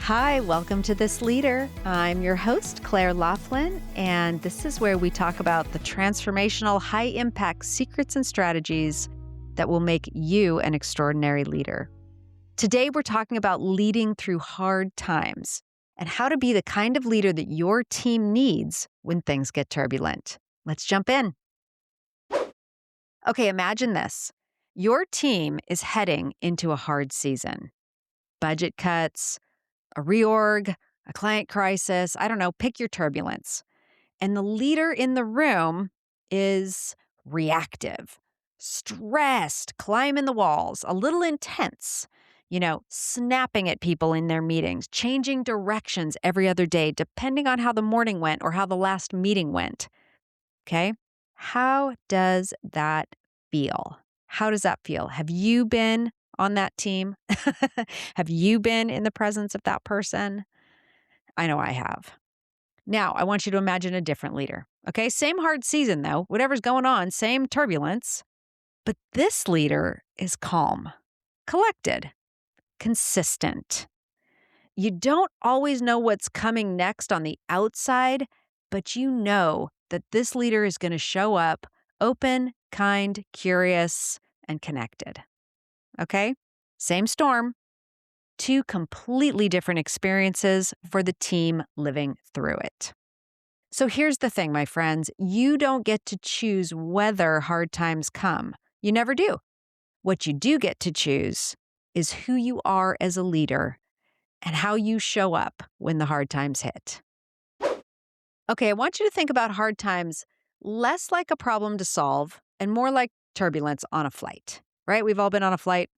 Hi, welcome to This Leader. I'm your host, Claire Laughlin, and this is where we talk about the transformational, high-impact secrets and strategies that will make you an extraordinary leader. Today, we're talking about leading through hard times and how to be the kind of leader that your team needs when things get turbulent. Let's jump in. Okay, imagine this. Your team is heading into a hard season. Budget cuts, a reorg, a client crisis, I don't know, pick your turbulence. And the leader in the room is reactive, stressed, climbing the walls, a little intense, snapping at people in their meetings, changing directions every other day, depending on how the morning went or how the last meeting went. Okay? How does that feel? How does that feel? Have you been on that team? Have you been in the presence of that person? I know I have. Now, I want you to imagine a different leader. Okay, same hard season though, whatever's going on, same turbulence. But this leader is calm, collected, consistent. You don't always know what's coming next on the outside, but you know that this leader is going to show up open, kind, curious, and connected. Okay? Same storm, two completely different experiences for the team living through it. So here's the thing, my friends. You don't get to choose whether hard times come. You never do. What you do get to choose is who you are as a leader and how you show up when the hard times hit. Okay, I want you to think about hard times less like a problem to solve and more like turbulence on a flight, right? We've all been on a flight,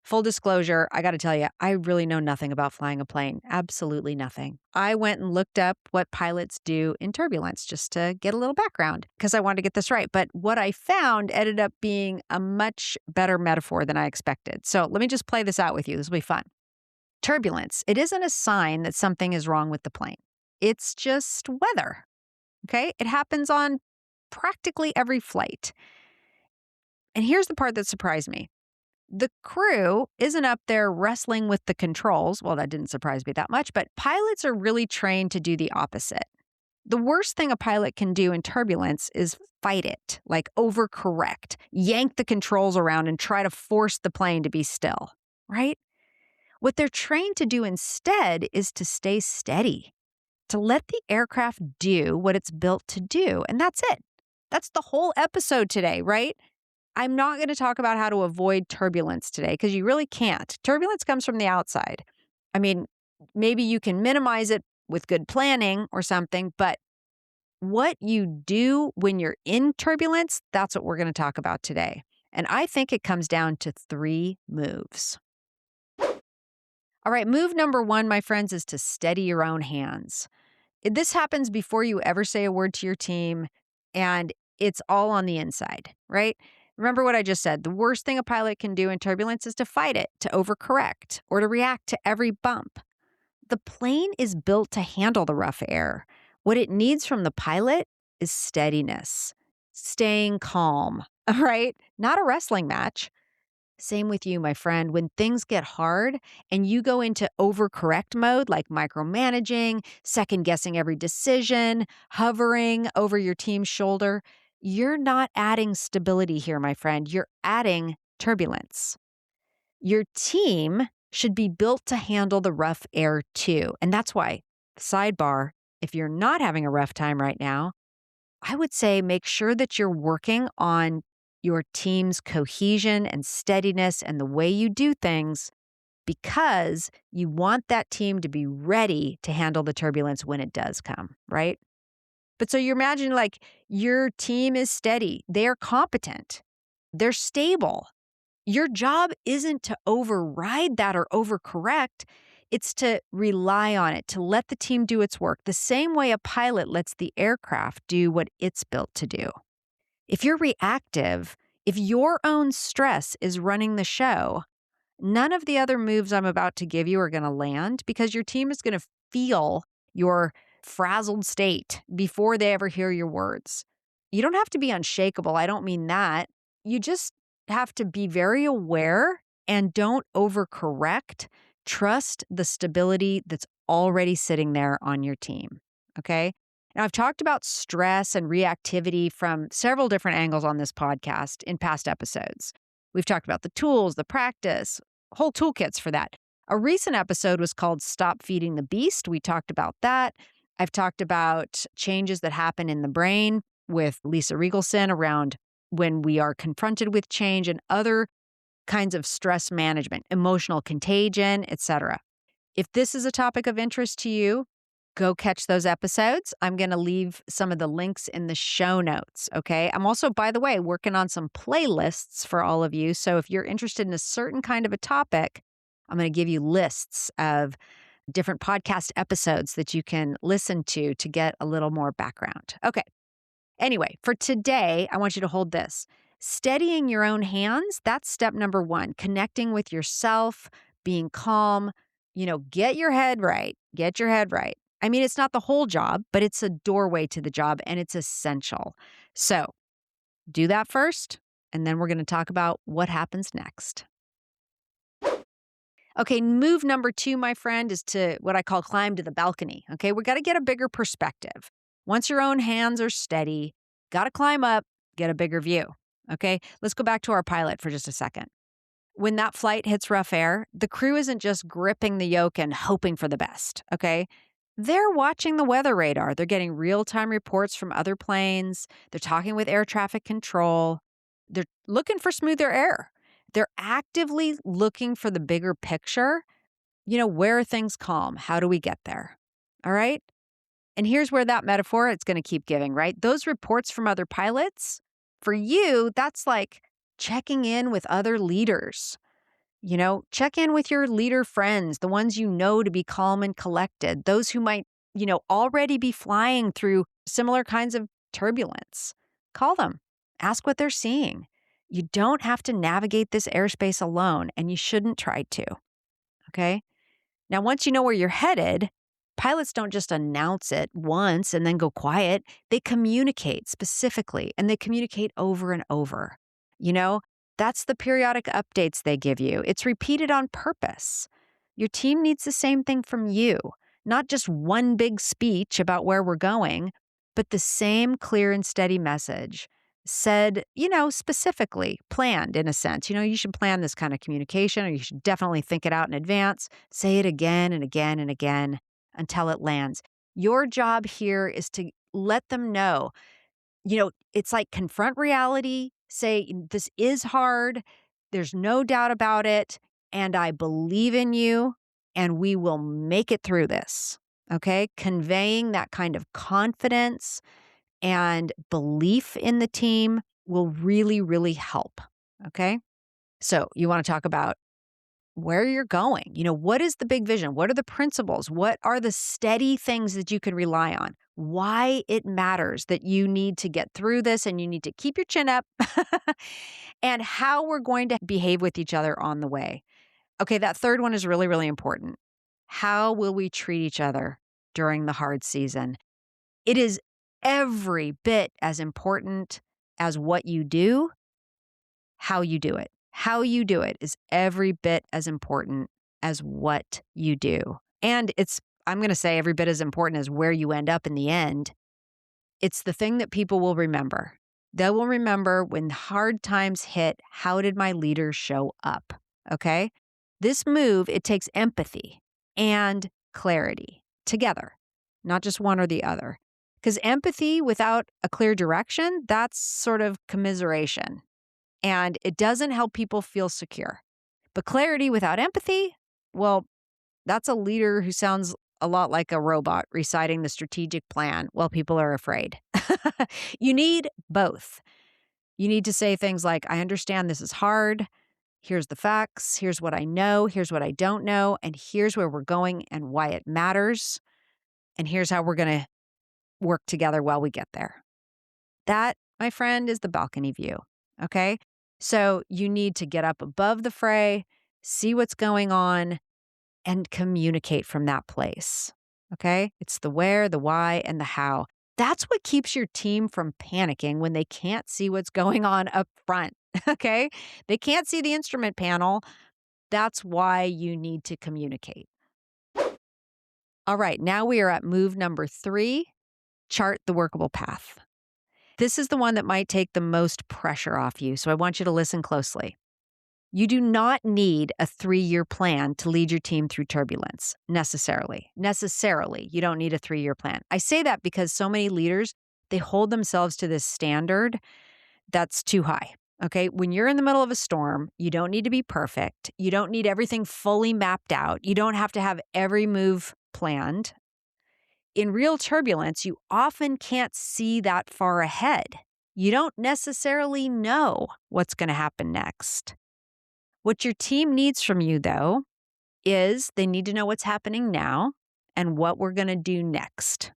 Full disclosure, I got to tell you, I really know nothing about flying a plane. Absolutely nothing. I went and looked up what pilots do in turbulence just to get a little background because I wanted to get this right. But what I found ended up being a much better metaphor than I expected. So let me just play this out with you. This will be fun. Turbulence, it isn't a sign that something is wrong with the plane. It's just weather. Okay? It happens on practically every flight. And here's the part that surprised me. The crew isn't up there wrestling with the controls. Well, that didn't surprise me that much, but pilots are really trained to do the opposite. The worst thing a pilot can do in turbulence is fight it, like overcorrect, yank the controls around and try to force the plane to be still, right? What they're trained to do instead is to stay steady, to let the aircraft do what it's built to do. And that's it. That's the whole episode today, right? I'm not going to talk about how to avoid turbulence today because you really can't. Turbulence comes from the outside. I mean, maybe you can minimize it with good planning or something, but what you do when you're in turbulence, that's what we're going to talk about today. And I think it comes down to 3 moves. All right, move number 1, my friends, is to steady your own hands. This happens before you ever say a word to your team, and it's all on the inside, right? Remember what I just said. The worst thing a pilot can do in turbulence is to fight it, to overcorrect, or to react to every bump. The plane is built to handle the rough air. What it needs from the pilot is steadiness, staying calm, all right? Not a wrestling match. Same with you, my friend. When things get hard and you go into overcorrect mode, like micromanaging, second guessing every decision, hovering over your team's shoulder, you're not adding stability here, my friend. You're adding turbulence. Your team should be built to handle the rough air too. And that's why, sidebar, if you're not having a rough time right now, I would say make sure that you're working on your team's cohesion and steadiness and the way you do things because you want that team to be ready to handle the turbulence when it does come, right? But so you imagine like your team is steady, they're competent, they're stable. Your job isn't to override that or overcorrect. It's to rely on it, to let the team do its work, the same way a pilot lets the aircraft do what it's built to do. If you're reactive, if your own stress is running the show, none of the other moves I'm about to give you are going to land because your team is going to feel your frazzled state before they ever hear your words. You don't have to be unshakable. I don't mean that. You just have to be very aware and don't overcorrect Trust the stability that's already sitting there on your team. Okay. Now, I've talked about stress and reactivity from several different angles on this podcast in past episodes. We've talked about the tools, the practice, whole toolkits for that. A recent episode was called Stop Feeding the Beast. We talked about that. I've talked about changes that happen in the brain with Lisa Riegelson around when we are confronted with change and other kinds of stress management, emotional contagion, etc. If this is a topic of interest to you, go catch those episodes. I'm going to leave some of the links in the show notes, okay? I'm also, by the way, working on some playlists for all of you. So if you're interested in a certain kind of a topic, I'm going to give you lists of different podcast episodes that you can listen to get a little more background. Okay. Anyway, for today, I want you to hold this. Steadying your own hands, that's step number one. Connecting with yourself, being calm, get your head right. Get your head right. I mean, it's not the whole job, but it's a doorway to the job and it's essential. So do that first, and then we're going to talk about what happens next. Okay, move number 2, my friend, is to what I call climb to the balcony. Okay, we got to get a bigger perspective. Once your own hands are steady, got to climb up, get a bigger view. Okay, let's go back to our pilot for just a second. When that flight hits rough air, the crew isn't just gripping the yoke and hoping for the best. Okay, they're watching the weather radar. They're getting real-time reports from other planes. They're talking with air traffic control. They're looking for smoother air. They're actively looking for the bigger picture. Where are things calm? How do we get there? All right. And here's where that metaphor, it's going to keep giving, right? Those reports from other pilots, for you, that's like checking in with other leaders. Check in with your leader friends, the ones you know to be calm and collected, those who might, already be flying through similar kinds of turbulence. Call them, ask what they're seeing. You don't have to navigate this airspace alone, and you shouldn't try to. Okay? Now, once you know where you're headed, pilots don't just announce it once and then go quiet. They communicate specifically, and they communicate over and over. That's the periodic updates they give you. It's repeated on purpose. Your team needs the same thing from you, not just one big speech about where we're going, but the same clear and steady message said, specifically, planned in a sense. You should plan this kind of communication, or you should definitely think it out in advance. Say it again and again and again until it lands. Your job here is to let them know, it's like confront reality, say, this is hard. There's no doubt about it. And I believe in you, and we will make it through this. Okay. Conveying that kind of confidence and belief in the team will really, really help. Okay. So you want to talk about where you're going. What is the big vision? What are the principles? What are the steady things that you can rely on? Why it matters that you need to get through this and you need to keep your chin up and how we're going to behave with each other on the way. Okay, that third one is really, really important. How will we treat each other during the hard season? It is every bit as important as what you do, how you do it. How you do it is every bit as important as what you do. And I'm going to say every bit as important as where you end up in the end. It's the thing that people will remember. They will remember when hard times hit, how did my leader show up? Okay? This move, it takes empathy and clarity together, not just one or the other. Because empathy without a clear direction, that's sort of commiseration. And it doesn't help people feel secure. But clarity without empathy, well, that's a leader who sounds a lot like a robot reciting the strategic plan while people are afraid. You need both. You need to say things like, I understand this is hard. Here's the facts. Here's what I know. Here's what I don't know. And here's where we're going and why it matters. And here's how we're going to work together while we get there. That, my friend, is the balcony view. Okay? So you need to get up above the fray, see what's going on, and communicate from that place. Okay? It's the where, the why, and the how. That's what keeps your team from panicking when they can't see what's going on up front. Okay? They can't see the instrument panel. That's why you need to communicate. All right, now we are at move number 3, chart the workable path. This is the one that might take the most pressure off you, so I want you to listen closely. You do not need a 3-year plan to lead your team through turbulence, necessarily. Necessarily, you don't need a 3-year plan. I say that because so many leaders, they hold themselves to this standard that's too high. Okay. When you're in the middle of a storm, you don't need to be perfect. You don't need everything fully mapped out. You don't have to have every move planned. In real turbulence, you often can't see that far ahead. You don't necessarily know what's going to happen next. What your team needs from you, though, is they need to know what's happening now and what we're going to do next.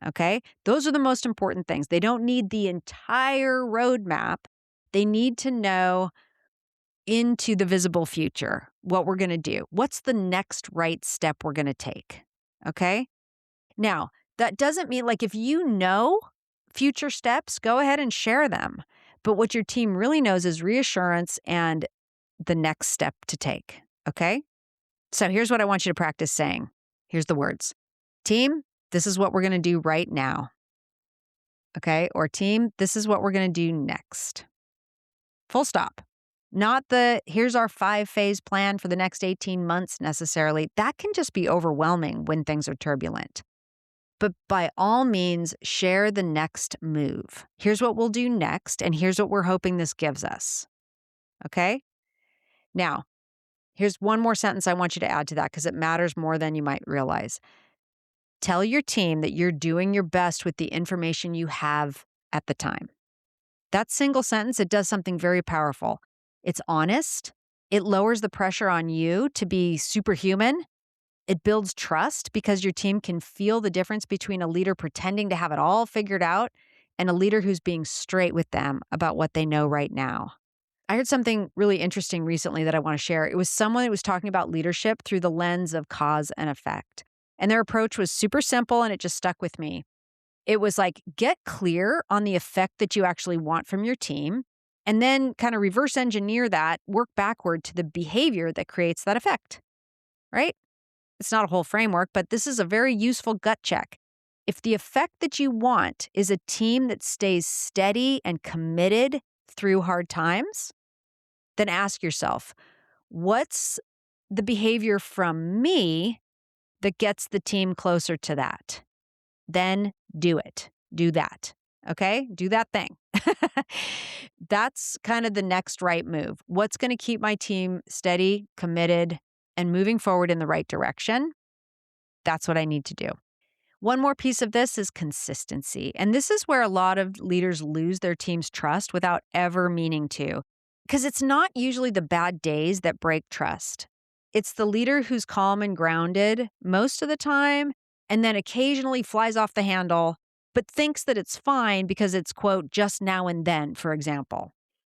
Okay? Those are the most important things. They don't need the entire roadmap. They need to know into the visible future what we're going to do. What's the next right step we're going to take? Okay? Now, that doesn't mean like if you know future steps, go ahead and share them. But what your team really knows is reassurance and the next step to take. Okay? So here's what I want you to practice saying. Here's the words. Team, this is what we're going to do right now. Okay? Or team, this is what we're going to do next. Full stop. Not the here's our 5-phase plan for the next 18 months necessarily. That can just be overwhelming when things are turbulent. But by all means, share the next move. Here's what we'll do next, and here's what we're hoping this gives us. Okay? Now, here's one more sentence I want you to add to that because it matters more than you might realize. Tell your team that you're doing your best with the information you have at the time. That single sentence, it does something very powerful. It's honest. It lowers the pressure on you to be superhuman. It builds trust because your team can feel the difference between a leader pretending to have it all figured out and a leader who's being straight with them about what they know right now. I heard something really interesting recently that I want to share. It was someone that was talking about leadership through the lens of cause and effect. And their approach was super simple and it just stuck with me. It was like, get clear on the effect that you actually want from your team, and then kind of reverse engineer that, work backward to the behavior that creates that effect, right? It's not a whole framework, but this is a very useful gut check. If the effect that you want is a team that stays steady and committed through hard times, then ask yourself, what's the behavior from me that gets the team closer to that? Then do it. Do that. Okay? Do that thing. That's kind of the next right move. What's going to keep my team steady, committed, and moving forward in the right direction? That's what I need to do. One more piece of this is consistency. And this is where a lot of leaders lose their team's trust without ever meaning to. Because it's not usually the bad days that break trust. It's the leader who's calm and grounded most of the time and then occasionally flies off the handle, but thinks that it's fine because it's, quote, just now and then, for example.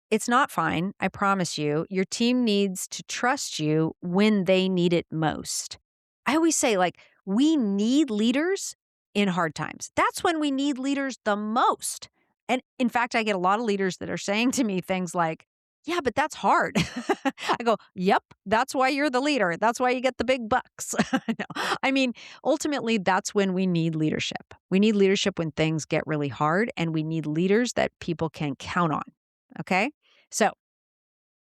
It's not fine, I promise you. Your team needs to trust you when they need it most. I always say, like, we need leaders in hard times. That's when we need leaders the most. And in fact, I get a lot of leaders that are saying to me things like, yeah, but that's hard. I go, yep, that's why you're the leader. That's why you get the big bucks. No. I mean, ultimately, that's when we need leadership. We need leadership when things get really hard, and we need leaders that people can count on. Okay? So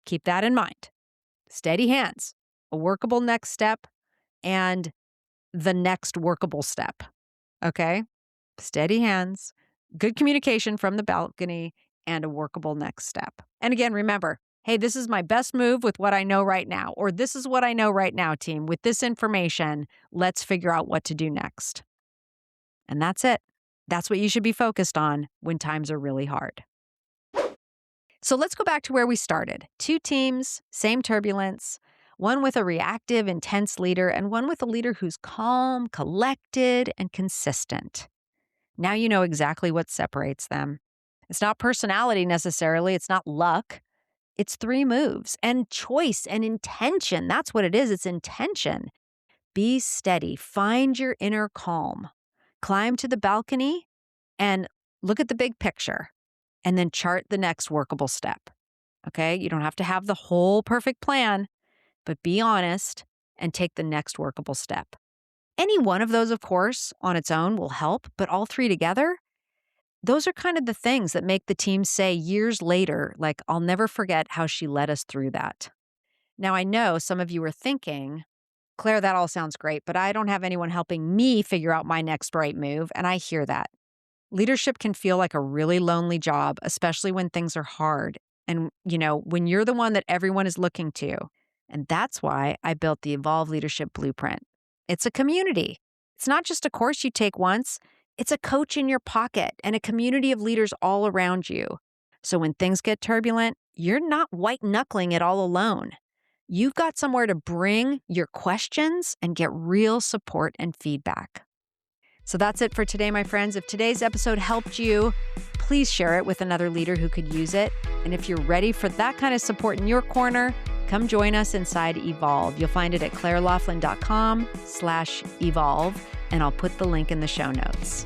keep that in mind. Steady hands, a workable next step, and the next workable step. Okay? Steady hands, good communication from the balcony, and a workable next step. And again, remember, hey, this is my best move with what I know right now, or this is what I know right now, team. With this information, let's figure out what to do next. And that's it. That's what you should be focused on when times are really hard. So let's go back to where we started. 2 teams, same turbulence, one with a reactive, intense leader, and one with a leader who's calm, collected, and consistent. Now you know exactly what separates them. It's not personality necessarily. It's not luck. It's 3 moves and choice and intention. That's what it is. It's intention. Be steady. Find your inner calm. Climb to the balcony and look at the big picture and then chart the next workable step. Okay? You don't have to have the whole perfect plan. but be honest and take the next workable step. Any one of those, of course, on its own will help, but all three together, those are kind of the things that make the team say years later, like, I'll never forget how she led us through that. Now, I know some of you are thinking, Claire, that all sounds great, but I don't have anyone helping me figure out my next right move, and I hear that. Leadership can feel like a really lonely job, especially when things are hard. And, when you're the one that everyone is looking to. And that's why I built the Evolve Leadership Blueprint. It's a community. It's not just a course you take once. It's a coach in your pocket and a community of leaders all around you. So when things get turbulent, you're not white knuckling it all alone. You've got somewhere to bring your questions and get real support and feedback. So that's it for today, my friends. If today's episode helped you, please share it with another leader who could use it. And if you're ready for that kind of support in your corner, come join us inside Evolve. You'll find it at clairelaughlin.com/evolve, and I'll put the link in the show notes.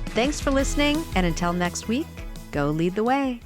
Thanks for listening, and until next week, go lead the way.